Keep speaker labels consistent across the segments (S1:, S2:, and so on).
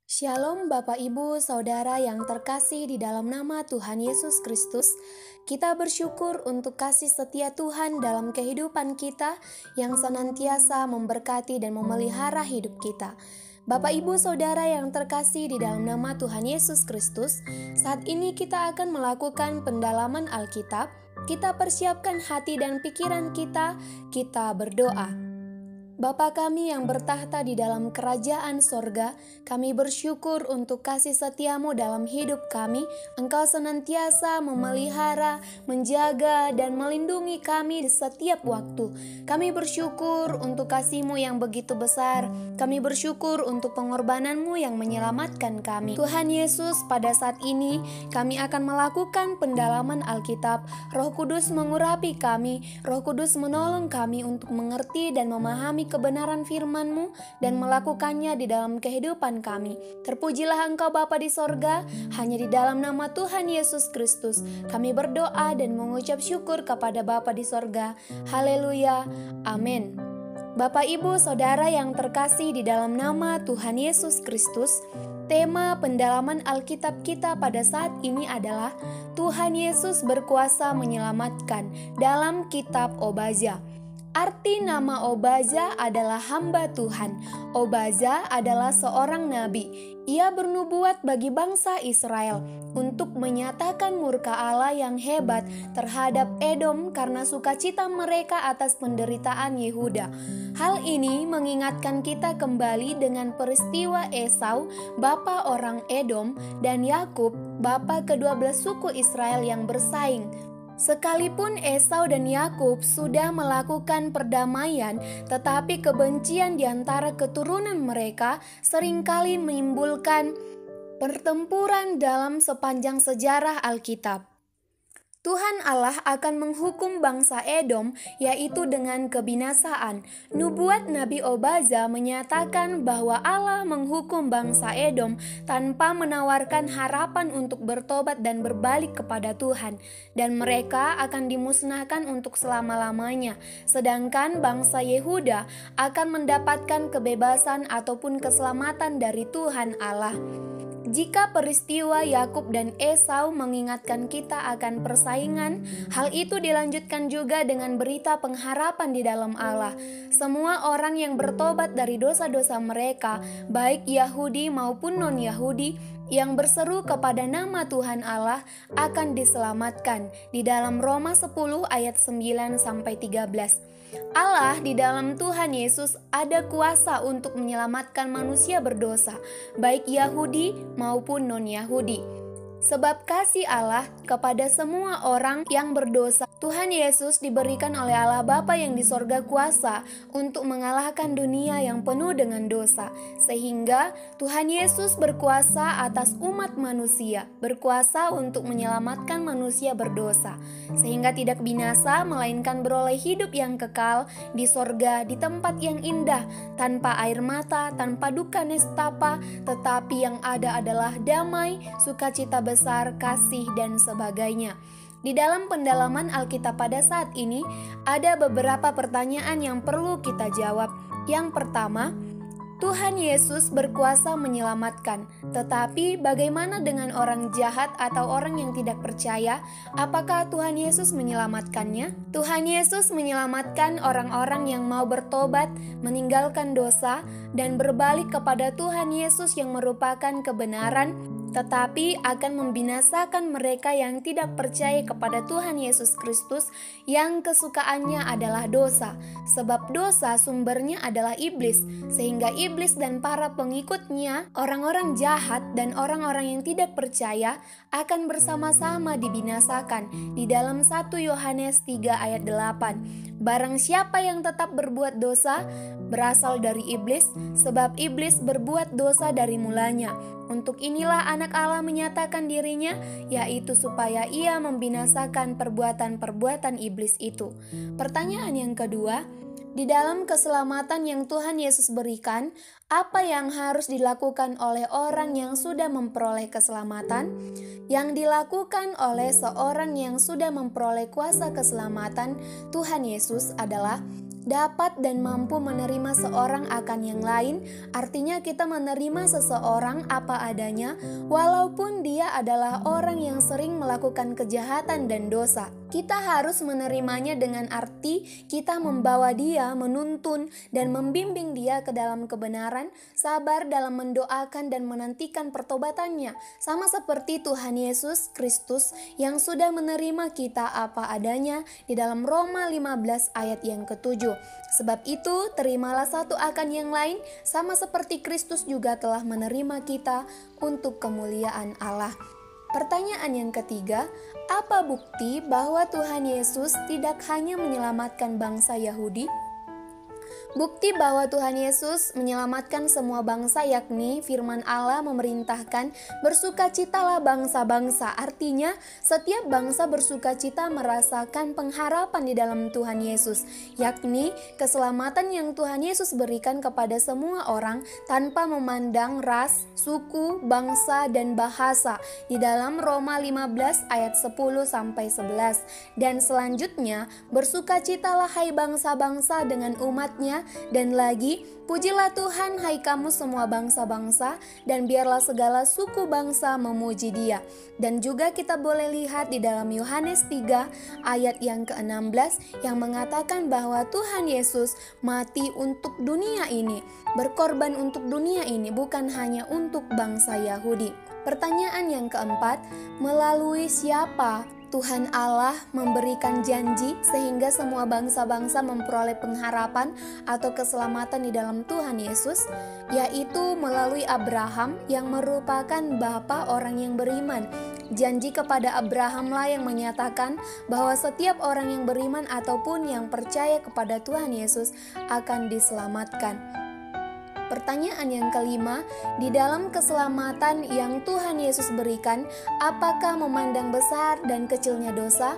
S1: Shalom Bapak Ibu Saudara yang terkasih di dalam nama Tuhan Yesus Kristus. Kita bersyukur untuk kasih setia Tuhan dalam kehidupan kita yang senantiasa memberkati dan memelihara hidup kita. Bapak Ibu Saudara yang terkasih di dalam nama Tuhan Yesus Kristus, saat ini kita akan melakukan pendalaman Alkitab. Kita persiapkan hati dan pikiran kita berdoa. Bapa kami yang bertahta di dalam kerajaan sorga, kami bersyukur untuk kasih setiamu dalam hidup kami. Engkau senantiasa memelihara, menjaga, dan melindungi kami di setiap waktu. Kami bersyukur untuk kasih-Mu yang begitu besar. Kami bersyukur untuk pengorbananmu yang menyelamatkan kami. Tuhan Yesus, pada saat ini kami akan melakukan pendalaman Alkitab. Roh Kudus mengurapi kami, Roh Kudus menolong kami untuk mengerti dan memahami kebenaran firman-Mu dan melakukannya di dalam kehidupan kami. Terpujilah Engkau Bapa di sorga, hanya di dalam nama Tuhan Yesus Kristus kami berdoa dan mengucap syukur kepada Bapa di sorga. Haleluya, amin. Bapak Ibu Saudara yang terkasih di dalam nama Tuhan Yesus Kristus, tema pendalaman Alkitab kita pada saat ini adalah Tuhan Yesus berkuasa menyelamatkan dalam kitab Obadya. Arti nama Obadya adalah hamba Tuhan. Obadya adalah seorang nabi. Ia bernubuat bagi bangsa Israel untuk menyatakan murka Allah yang hebat terhadap Edom karena sukacita mereka atas penderitaan Yehuda. Hal ini mengingatkan kita kembali dengan peristiwa Esau, bapa orang Edom, dan Yakub, bapa ke-12 suku Israel yang bersaing. Sekalipun Esau dan Yakub sudah melakukan perdamaian, tetapi kebencian di antara keturunan mereka seringkali menimbulkan pertempuran dalam sepanjang sejarah Alkitab. Tuhan Allah akan menghukum bangsa Edom, yaitu dengan kebinasaan. Nubuat Nabi Obadya menyatakan bahwa Allah menghukum bangsa Edom tanpa menawarkan harapan untuk bertobat dan berbalik kepada Tuhan, dan mereka akan dimusnahkan untuk selama-lamanya. Sedangkan bangsa Yehuda akan mendapatkan kebebasan ataupun keselamatan dari Tuhan Allah. Jika peristiwa Yakub dan Esau mengingatkan kita akan persaingan, hal itu dilanjutkan juga dengan berita pengharapan di dalam Allah. Semua orang yang bertobat dari dosa-dosa mereka, baik Yahudi maupun non-Yahudi, yang berseru kepada nama Tuhan Allah akan diselamatkan. Di dalam Roma 10 ayat 9-13. Allah di dalam Tuhan Yesus ada kuasa untuk menyelamatkan manusia berdosa, baik Yahudi maupun non-Yahudi. Sebab kasih Allah kepada semua orang yang berdosa, Tuhan Yesus diberikan oleh Allah Bapa yang di sorga kuasa untuk mengalahkan dunia yang penuh dengan dosa. Sehingga Tuhan Yesus berkuasa atas umat manusia, berkuasa untuk menyelamatkan manusia berdosa, sehingga tidak binasa melainkan beroleh hidup yang kekal di sorga, di tempat yang indah, tanpa air mata, tanpa duka nestapa, tetapi yang ada adalah damai, sukacita besar, kasih, dan sebagainya. Di dalam pendalaman Alkitab pada saat ini, ada beberapa pertanyaan yang perlu kita jawab. Yang pertama, Tuhan Yesus berkuasa menyelamatkan, tetapi bagaimana dengan orang jahat atau orang yang tidak percaya? Apakah Tuhan Yesus menyelamatkannya? Tuhan Yesus menyelamatkan orang-orang yang mau bertobat, meninggalkan dosa, dan berbalik kepada Tuhan Yesus yang merupakan kebenaran, tetapi akan membinasakan mereka yang tidak percaya kepada Tuhan Yesus Kristus yang kesukaannya adalah dosa. Sebab dosa sumbernya adalah iblis, sehingga iblis dan para pengikutnya, orang-orang jahat dan orang-orang yang tidak percaya akan bersama-sama dibinasakan. Di dalam 1 Yohanes 3 ayat 8. Barang siapa yang tetap berbuat dosa berasal dari iblis, sebab iblis berbuat dosa dari mulanya. Untuk inilah anak Allah menyatakan dirinya, yaitu supaya ia membinasakan perbuatan-perbuatan iblis itu. Pertanyaan yang kedua, di dalam keselamatan yang Tuhan Yesus berikan, Apa yang harus dilakukan oleh orang yang sudah memperoleh keselamatan? Yang dilakukan oleh seorang yang sudah memperoleh kuasa keselamatan Tuhan Yesus adalah dapat dan mampu menerima seorang akan yang lain. Artinya kita menerima seseorang apa adanya, walaupun dia adalah orang yang sering melakukan kejahatan dan dosa. Kita harus menerimanya dengan arti kita membawa dia, menuntun dan membimbing dia ke dalam kebenaran, sabar dalam mendoakan dan menantikan pertobatannya. Sama seperti Tuhan Yesus Kristus yang sudah menerima kita apa adanya di dalam Roma 15 ayat yang ke-7. Sebab itu, terimalah satu akan yang lain, sama seperti Kristus juga telah menerima kita untuk kemuliaan Allah. Pertanyaan yang ketiga, apa bukti bahwa Tuhan Yesus tidak hanya menyelamatkan bangsa Yahudi? Bukti bahwa Tuhan Yesus menyelamatkan semua bangsa, yakni firman Allah memerintahkan bersukacitalah bangsa-bangsa. Artinya setiap bangsa bersukacita merasakan pengharapan di dalam Tuhan Yesus, yakni keselamatan yang Tuhan Yesus berikan kepada semua orang tanpa memandang ras, suku, bangsa, dan bahasa di dalam Roma 15 ayat 10-11. Dan selanjutnya, bersukacitalah hai bangsa-bangsa dengan umatnya, dan lagi, pujilah Tuhan hai kamu semua bangsa-bangsa, dan biarlah segala suku bangsa memuji Dia. Dan juga kita boleh lihat di dalam Yohanes 3 ayat yang ke-16 yang mengatakan bahwa Tuhan Yesus mati untuk dunia ini, berkorban untuk dunia ini, bukan hanya untuk bangsa Yahudi. Pertanyaan yang keempat, melalui siapa Tuhan Allah memberikan janji sehingga semua bangsa-bangsa memperoleh pengharapan atau keselamatan di dalam Tuhan Yesus, yaitu melalui Abraham yang merupakan bapa orang yang beriman. Janji kepada Abrahamlah yang menyatakan bahwa setiap orang yang beriman ataupun yang percaya kepada Tuhan Yesus akan diselamatkan. Pertanyaan yang kelima, di dalam keselamatan yang Tuhan Yesus berikan, apakah memandang besar dan kecilnya dosa?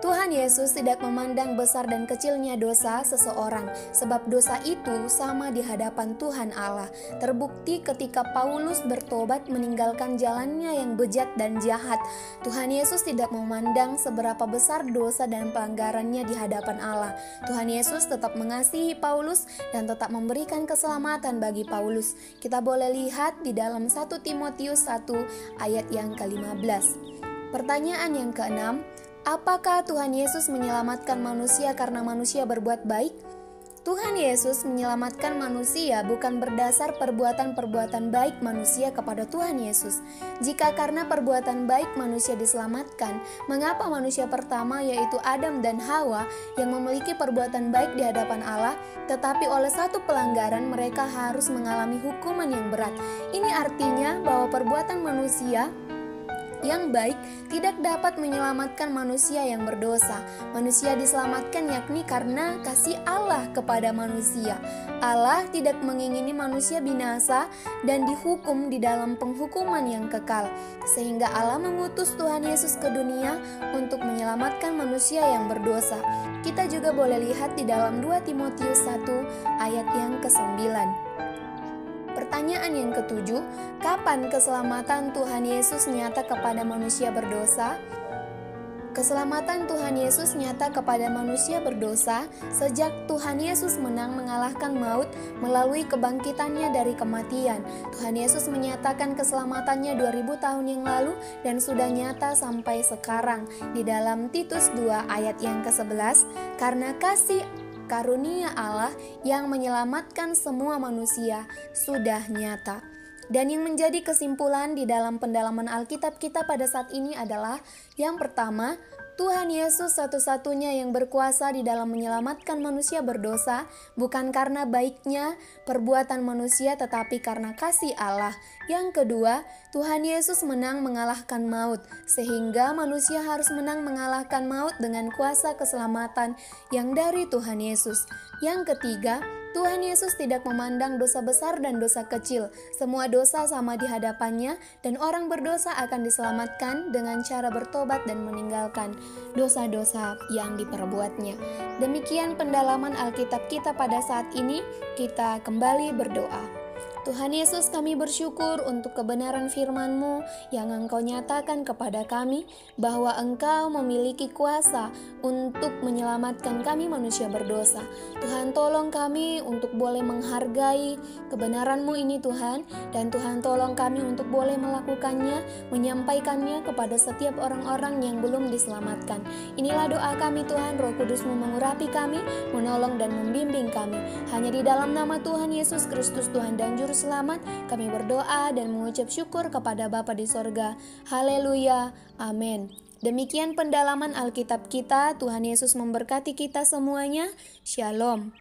S1: Tuhan Yesus tidak memandang besar dan kecilnya dosa seseorang, sebab dosa itu sama di hadapan Tuhan Allah. Terbukti ketika Paulus bertobat meninggalkan jalannya yang bejat dan jahat. Tuhan Yesus tidak memandang seberapa besar dosa dan pelanggarannya di hadapan Allah. Tuhan Yesus tetap mengasihi Paulus dan tetap memberikan keselamatan bagi Paulus. Kita boleh lihat di dalam 1 Timotius 1 ayat yang ke-15. Pertanyaan yang keenam, apakah Tuhan Yesus menyelamatkan manusia karena manusia berbuat baik? Tuhan Yesus menyelamatkan manusia bukan berdasar perbuatan-perbuatan baik manusia kepada Tuhan Yesus. Jika karena perbuatan baik manusia diselamatkan, mengapa manusia pertama yaitu Adam dan Hawa yang memiliki perbuatan baik di hadapan Allah, tetapi oleh satu pelanggaran mereka harus mengalami hukuman yang berat? Ini artinya bahwa perbuatan manusia yang baik tidak dapat menyelamatkan manusia yang berdosa. Manusia diselamatkan yakni karena kasih Allah kepada manusia. Allah tidak mengingini manusia binasa dan dihukum di dalam penghukuman yang kekal, sehingga Allah mengutus Tuhan Yesus ke dunia untuk menyelamatkan manusia yang berdosa. Kita juga boleh lihat di dalam 2 Timotius 1 ayat yang ke-9. Pertanyaan yang ketujuh, kapan keselamatan Tuhan Yesus nyata kepada manusia berdosa? Keselamatan Tuhan Yesus nyata kepada manusia berdosa sejak Tuhan Yesus menang mengalahkan maut melalui kebangkitannya dari kematian. Tuhan Yesus menyatakan keselamatannya 2000 tahun yang lalu dan sudah nyata sampai sekarang. Di dalam Titus 2 ayat yang ke-11, karena kasih karunia Allah yang menyelamatkan semua manusia sudah nyata. Dan yang menjadi kesimpulan di dalam pendalaman Alkitab kita pada saat ini adalah yang pertama, Tuhan Yesus satu-satunya yang berkuasa di dalam menyelamatkan manusia berdosa, bukan karena baiknya perbuatan manusia tetapi karena kasih Allah. Yang kedua, Tuhan Yesus menang mengalahkan maut, sehingga manusia harus menang mengalahkan maut dengan kuasa keselamatan yang dari Tuhan Yesus. Yang ketiga, Tuhan Yesus tidak memandang dosa besar dan dosa kecil. Semua dosa sama di hadapannya dan orang berdosa akan diselamatkan dengan cara bertobat dan meninggalkan dosa-dosa yang diperbuatnya. Demikian pendalaman Alkitab kita pada saat ini. Kita kembali berdoa. Tuhan Yesus, kami bersyukur untuk kebenaran firman-Mu yang Engkau nyatakan kepada kami bahwa Engkau memiliki kuasa untuk menyelamatkan kami manusia berdosa. Tuhan, tolong kami untuk boleh menghargai kebenaran-Mu ini Tuhan, dan Tuhan tolong kami untuk boleh melakukannya, menyampaikannya kepada setiap orang-orang yang belum diselamatkan. Inilah doa kami Tuhan, Roh Kudus-Mu mengurapi kami, menolong dan membimbing kami. Hanya di dalam nama Tuhan Yesus Kristus, Tuhan dan Juru Selamat, kami berdoa dan mengucap syukur kepada Bapa di sorga. Haleluya, amin. Demikian pendalaman Alkitab kita. Tuhan Yesus memberkati kita semuanya. Shalom.